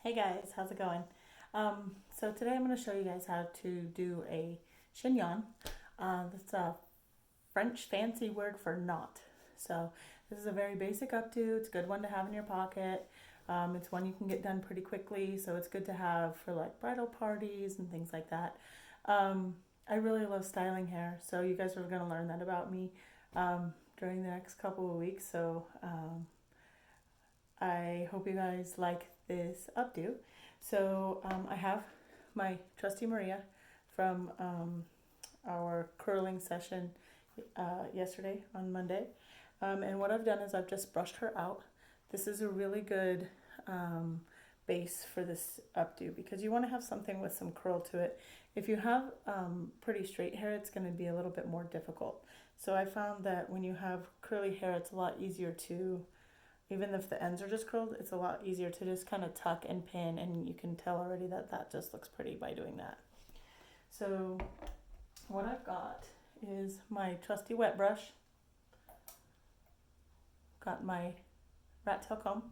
Hey guys, how's it going? So today I'm going to show you guys how to do a chignon. That's a French fancy word for knot. So this is a very basic updo. It's a good one to have in your pocket. It's one you can get done pretty quickly, so it's good to have for like bridal parties and things like that. I really love styling hair, so you guys are going to learn that about me during the next couple of weeks. I hope you guys like this updo. I have my trusty Maria from our curling session yesterday on Monday. And what I've done is I've just brushed her out. This is a really good um, base for this updo because you want to have something with some curl to it. If you have pretty straight hair, it's going to be a little bit more difficult. So I found that when you have curly hair, it's a lot easier to, even if the ends are just curled, it's a lot easier to just kind of tuck and pin, and you can tell already that that just looks pretty by doing that. So what I've got is my trusty wet brush, got my rat tail comb,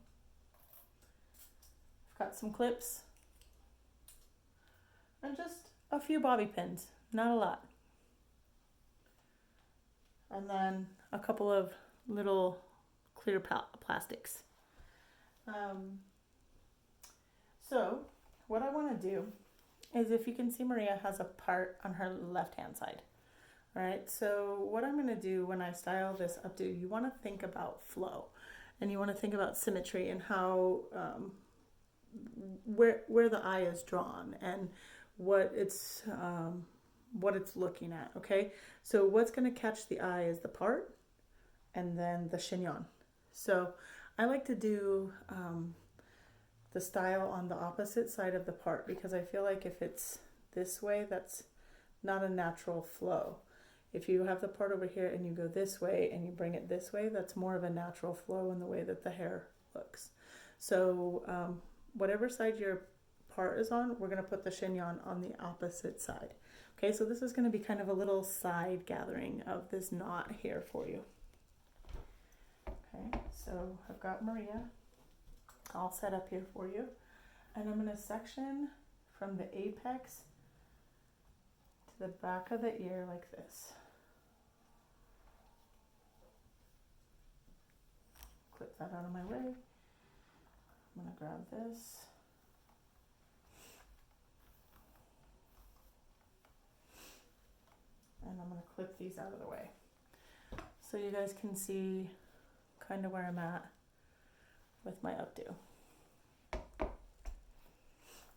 I've got some clips, and just a few bobby pins, not a lot. And then a couple of little clear plastics. Um, so what I want to do is, if you can see, Maria has a part on her left hand side. All right, so what I'm going to do when I style this updo, you want to think about flow, and you want to think about symmetry and how where the eye is drawn and what it's looking at. Okay, so what's going to catch the eye is the part and then the chignon. So I like to do the style on the opposite side of the part because I feel like if it's this way, that's not a natural flow. If you have the part over here and you go this way and you bring it this way, that's more of a natural flow in the way that the hair looks. So whatever side your part is on, we're going to put the chignon on the opposite side. Okay, so this is going to be kind of a little side gathering of this knot here for you. Okay, so I've got Maria all set up here for you, and I'm going to section from the apex to the back of the ear like this. Clip that out of my way. I'm going to grab this. And I'm going to clip these out of the way so you guys can see kind of where I'm at with my updo.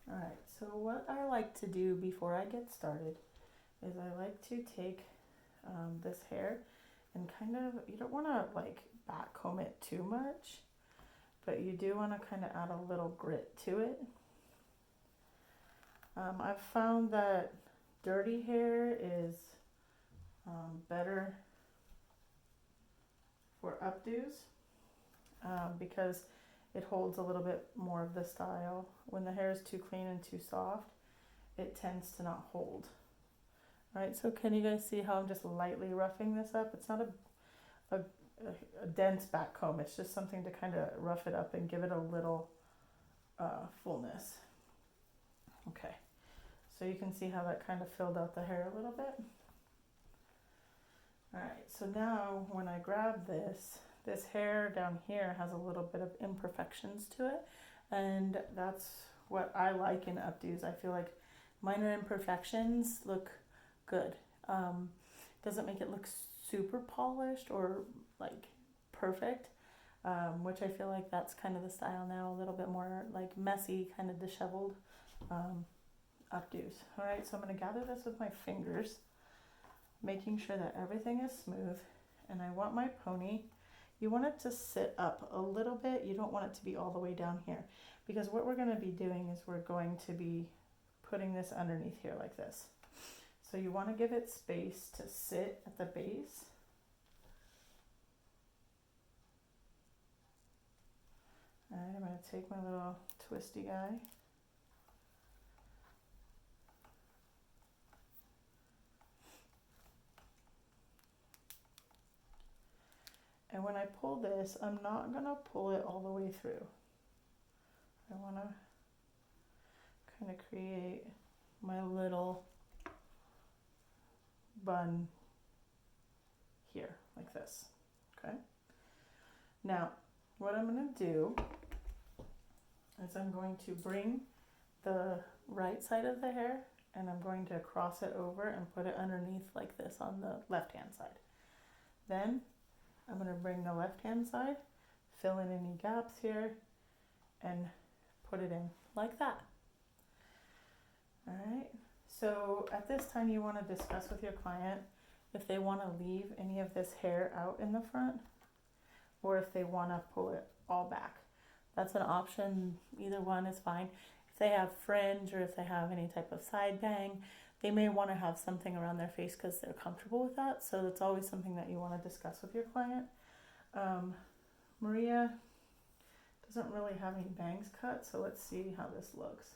Alright, so what I like to do before I get started is I like to take this hair and kind of, you don't want to like back comb it too much, but you do want to kind of add a little grit to it. I've found that dirty hair is better for updos because it holds a little bit more of the style. When the hair is too clean and too soft, it tends to not hold. Alright, so can you guys see how I'm just lightly roughing this up? It's not a dense back comb, it's just something to kind of rough it up and give it a little fullness. Okay, so you can see how that kind of filled out the hair a little bit. Alright, so now when I grab this hair down here has a little bit of imperfections to it, and that's what I like in updos. I feel like minor imperfections look good. Doesn't make it look super polished or like perfect, which I feel like that's kind of the style now, a little bit more like messy, kind of disheveled updos. Alright, so I'm going to gather this with my fingers, making sure that everything is smooth, and I want my pony, you want it to sit up a little bit. You don't want it to be all the way down here, because what we're going to be doing is we're going to be putting this underneath here like this. So you want to give it space to sit at the base. Alright, I'm going to take my little twisty guy. And when I pull this, I'm not going to pull it all the way through. I want to kind of create my little bun here, like this, okay? Now, what I'm gonna do is I'm going to bring the right side of the hair and I'm going to cross it over and put it underneath like this on the left-hand side. Then I'm gonna bring the left-hand side, fill in any gaps here, and put it in like that. All right, so at this time you wanna discuss with your client if they wanna leave any of this hair out in the front or if they wanna pull it all back. That's an option, either one is fine. If they have fringe or if they have any type of side bang, they may want to have something around their face because they're comfortable with that. So that's always something that you want to discuss with your client. Maria doesn't really have any bangs cut, so let's see how this looks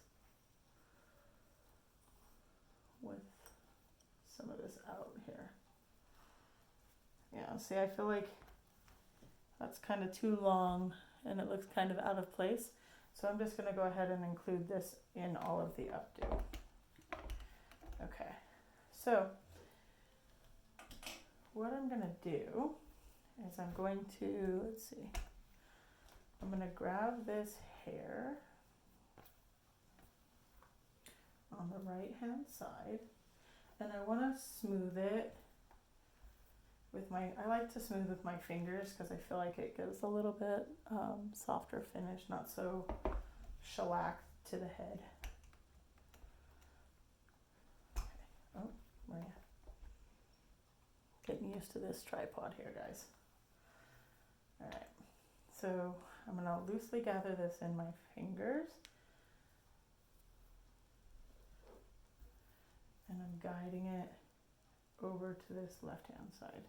with some of this out here. Yeah, see, I feel like that's kind of too long and it looks kind of out of place. So I'm just going to go ahead and include this in all of the updo. Okay, so what I'm going to do is I'm going to, let's see, I'm going to grab this hair on the right hand side and I want to smooth it with my, I like to smooth with my fingers because I feel like it gives a little bit softer finish, not so shellac to the head. Okay. Oh, Maria. Getting used to this tripod here, guys. All right, so I'm gonna loosely gather this in my fingers and I'm guiding it over to this left-hand side.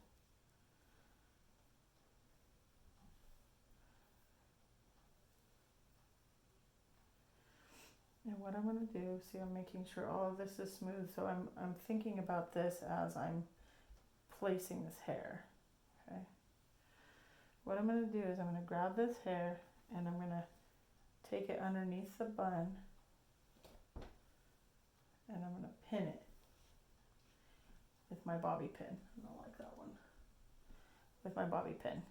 And what I'm going to do, see, I'm making sure all of this is smooth, so I'm thinking about this as I'm placing this hair, okay? What I'm going to do is I'm going to grab this hair and I'm going to take it underneath the bun and I'm going to pin it with my bobby pin. I don't like that one. With my bobby pin.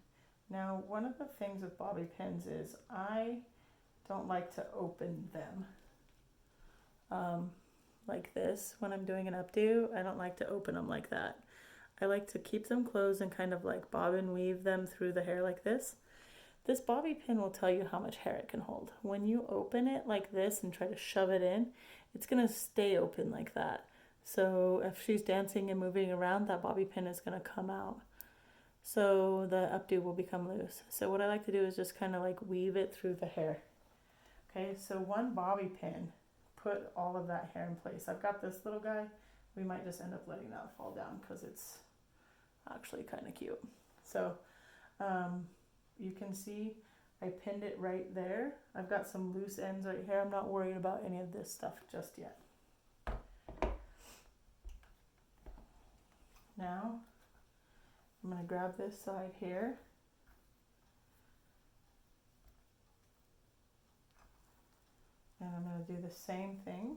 Now, one of the things with bobby pins is I don't like to open them. Like this, when I'm doing an updo, I don't like to open them like that. I like to keep them closed and kind of like bob and weave them through the hair like this. This bobby pin will tell you how much hair it can hold. When you open it like this and try to shove it in, it's gonna stay open like that. So if she's dancing and moving around, that bobby pin is gonna come out. So the updo will become loose. So what I like to do is just kind of like weave it through the hair. Okay, so one bobby pin put all of that hair in place. I've got this little guy. We might just end up letting that fall down because it's actually kind of cute. So you can see I pinned it right there. I've got some loose ends right here. I'm not worried about any of this stuff just yet. Now I'm going to grab this side here. And I'm going to do the same thing.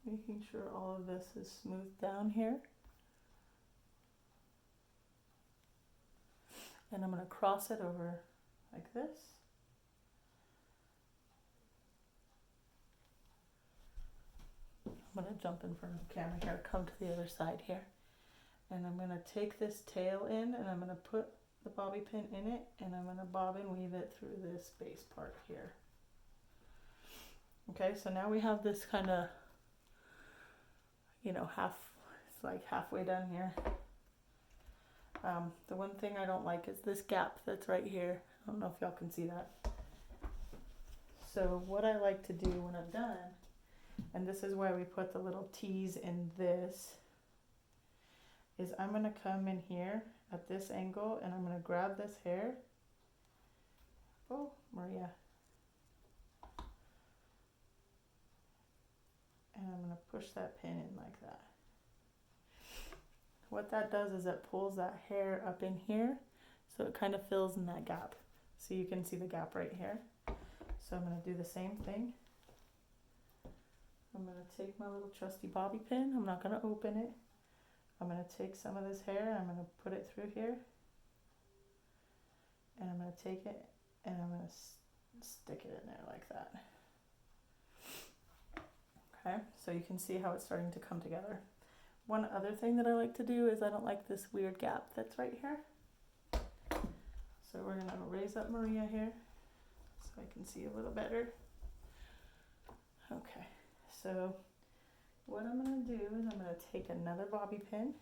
Making sure all of this is smoothed down here. And I'm going to cross it over like this. I'm going to jump in front of the camera here, come to the other side here. And I'm going to take this tail in and I'm going to put the bobby pin in it and I'm going to bob and weave it through this base part here. Okay, so now we have this kind of, you know, it's like halfway done here. The one thing I don't like is this gap that's right here. I don't know if y'all can see that. So what I like to do when I'm done, and this is why we put the little T's in this, is I'm going to come in here at this angle and I'm going to grab this hair. Oh, Maria. And I'm going to push that pin in like that. What that does is it pulls that hair up in here, so it kind of fills in that gap. So you can see the gap right here. So I'm going to do the same thing. I'm going to take my little trusty bobby pin. I'm not going to open it. I'm going to take some of this hair and I'm going to put it through here. And I'm going to take it and I'm going to stick it in there like that. Okay, so you can see how it's starting to come together. One other thing that I like to do is I don't like this weird gap that's right here. So we're going to raise up Maria here so I can see a little better. Okay, so what I'm going to do is I'm going to take another bobby pin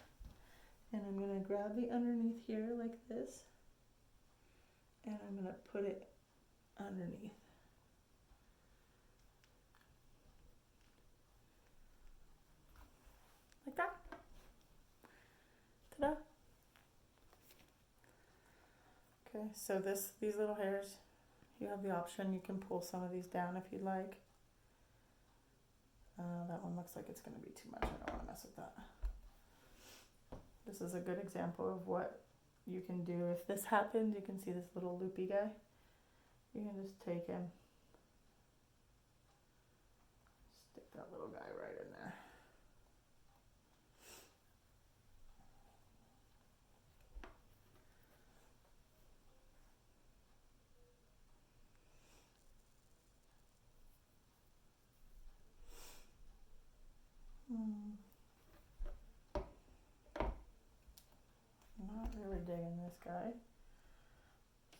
and I'm going to grab the underneath here like this and I'm going to put it underneath. Like that. Ta-da! Okay, so these little hairs, you have the option, you can pull some of these down if you'd like. That one looks like it's going to be too much, I don't want to mess with that. This is a good example of what you can do. If this happens, you can see this little loopy guy. You can just take him, stick that little guy right in there. Not really digging this guy.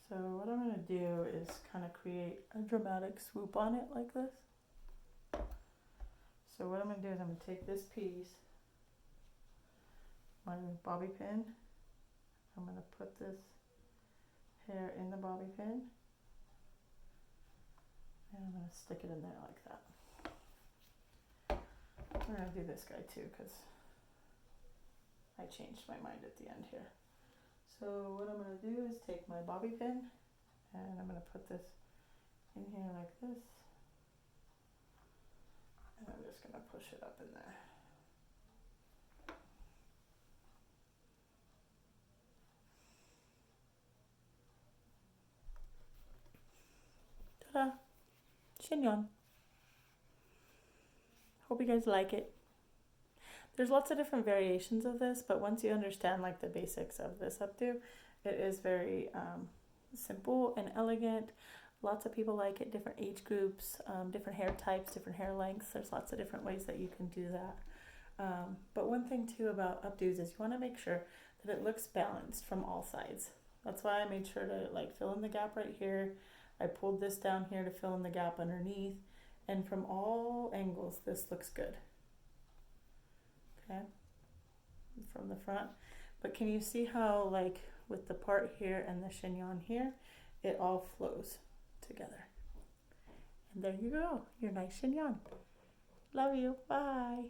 So what I'm going to do is kind of create a dramatic swoop on it like this. So what I'm going to do is I'm going to take this piece, my bobby pin, I'm going to put this hair in the bobby pin, and I'm going to stick it in there like that. I'm going to do this guy too because I changed my mind at the end here. So what I'm going to do is take my bobby pin and I'm going to put this in here like this. And I'm just going to push it up in there. Ta-da! Chignon. Hope you guys like it. There's lots of different variations of this, but once you understand like the basics of this updo, it is very simple and elegant. Lots of people like it, different age groups, different hair types, different hair lengths. There's lots of different ways that you can do that. But one thing too about updos is you want to make sure that it looks balanced from all sides. That's why I made sure to like fill in the gap right here. I pulled this down here to fill in the gap underneath. And from all angles, this looks good. Okay, from the front. But can you see how like with the part here and the chignon here, it all flows together. And there you go, your nice chignon. Love you, bye.